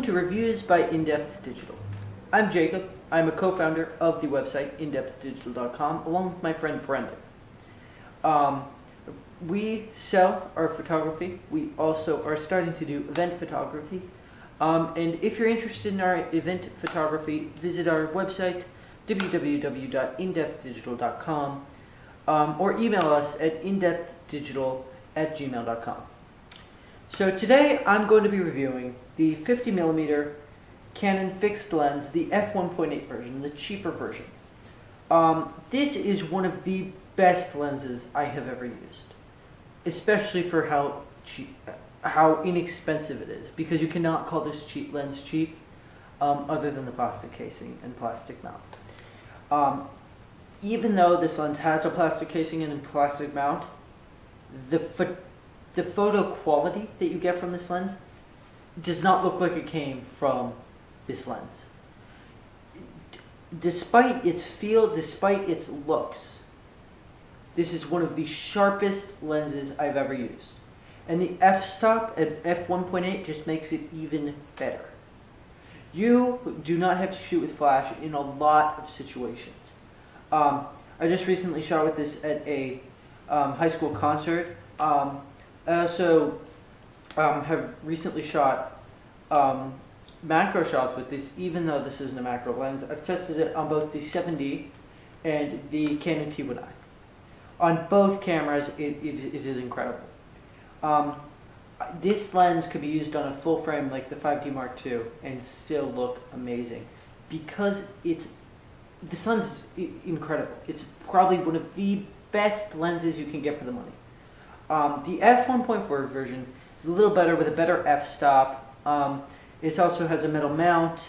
to Reviews by In-Depth Digital. I'm Jacob. I'm a co-founder of the website indepthdigital.com along with my friend Brendan. We sell our photography. We also are starting to do event photography. And if you're interested in our event photography, visit our website www.indepthdigital.com or email us at indepthdigital@gmail.com. So today I'm going to be reviewing the 50mm Canon fixed lens, the f1.8 version, the cheaper version. This is one of the best lenses I have ever used, especially for how inexpensive it is, because you cannot call this lens cheap other than the plastic casing and plastic mount. Even though this lens has a plastic casing and a plastic mount, the photo quality that you get from this lens does not look like it came from this lens. Despite its feel, despite its looks, this is one of the sharpest lenses I've ever used. And the f-stop at f1.8 just makes it even better. You do not have to shoot with flash in a lot of situations. I just recently shot with this at a high school concert. I also have recently shot macro shots with this, even though this isn't a macro lens. I've tested it on both the 7D and the Canon T1i. On both cameras, it is incredible. This lens could be used on a full frame like the 5D Mark II and still look amazing, because this lens is incredible. It's probably one of the best lenses you can get for the money. The f1.4 version is a little better with a better f-stop. It also has a metal mount,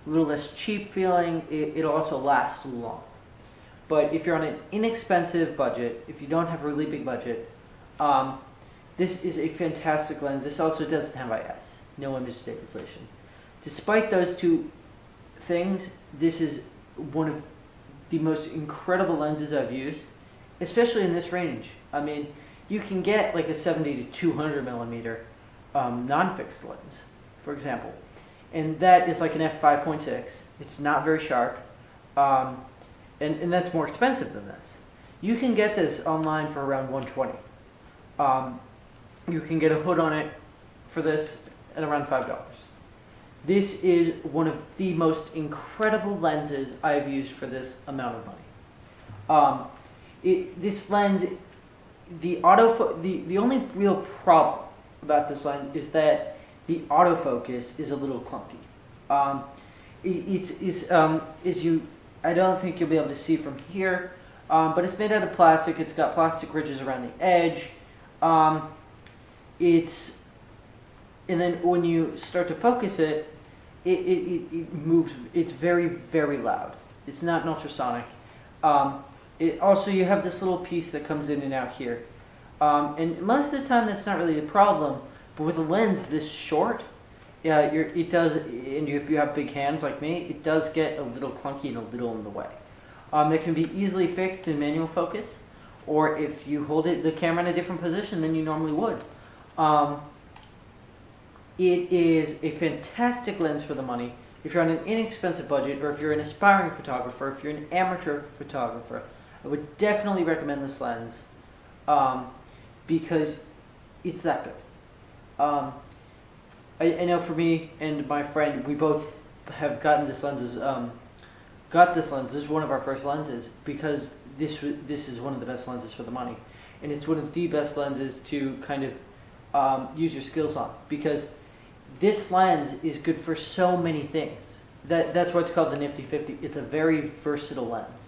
a little less cheap feeling. It also lasts long. But if you're on an inexpensive budget, if you don't have a really big budget, this is a fantastic lens. This also doesn't have IS, no image stabilization. Despite those two things, this is one of the most incredible lenses I've used, especially in this range. I mean, you can get like a 70 to 200 millimeter non-fixed lens, for example, and that is like an f5.6. It's not very sharp, and that's more expensive than this. You can get this online for around $120. You can get a hood on it for this at around $5. This is one of the most incredible lenses I've used for this amount of money. This lens, the only real problem about this lens is that the autofocus is a little clunky. I don't think you'll be able to see from here, but it's made out of plastic. It's got plastic ridges around the edge. And then when you start to focus it, it moves. It's very, very loud. It's not an ultrasonic. Also, you have this little piece that comes in and out here. And most of the time, that's not really a problem. But with a lens this short, it does. And if you have big hands like me, it does get a little clunky and a little in the way. It can be easily fixed in manual focus, or if you hold the camera in a different position than you normally would. It is a fantastic lens for the money. If you're on an inexpensive budget, or if you're an aspiring photographer, if you're an amateur photographer, I would definitely recommend this lens because it's that good. I know for me and my friend, we both have gotten this lens. This is one of our first lenses because this is one of the best lenses for the money, and it's one of the best lenses to kind of use your skills on, because this lens is good for so many things. That's why it's called the Nifty 50. It's a very versatile lens,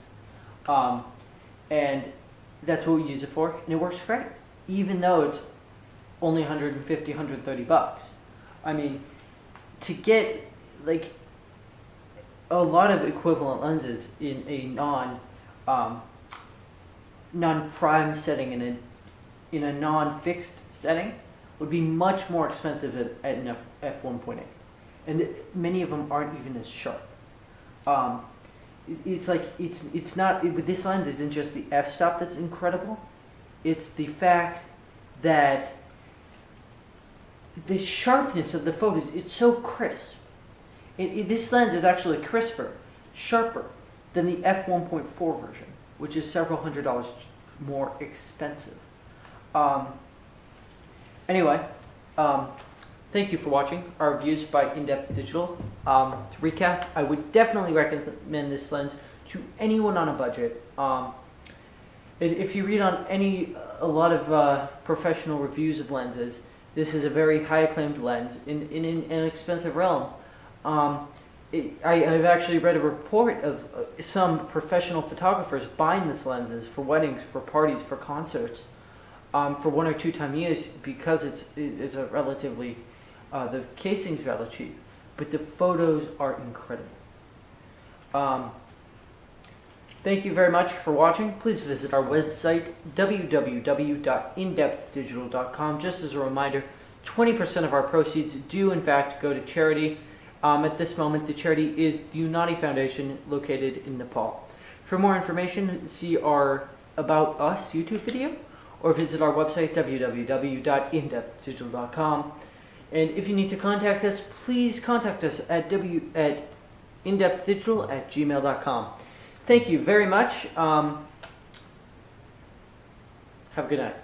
and that's what we use it for, and it works great, even though it's only $150, $130. I mean, to get like a lot of equivalent lenses in a non-prime setting, in a non-fixed setting, would be much more expensive at an f1.8, and many of them aren't even as sharp. It's not with this lens. Isn't just the f-stop that's incredible. It's the fact that the sharpness of the photos, it's so crisp. This lens is actually crisper, sharper than the f1.4 version, which is several $100s more expensive. Anyway, thank you for watching our reviews by In-Depth Digital. To recap, I would definitely recommend this lens to anyone on a budget. If you read on a lot of professional reviews of lenses, this is a very high acclaimed lens in an expensive realm. I've actually read a report of some professional photographers buying this lenses for weddings, for parties, for concerts, for 1 or 2 time use, because it's a relatively, the casing's rather cheap, but the photos are incredible. Thank you very much for watching. Please visit our website, www.indepthdigital.com. Just as a reminder, 20% of our proceeds do in fact go to charity. At this moment, the charity is the Unani Foundation, located in Nepal. For more information, see our About Us YouTube video, or visit our website, www.indepthdigital.com. And if you need to contact us, please contact us at indepthdigital@gmail.com. Thank you very much. Have a good night.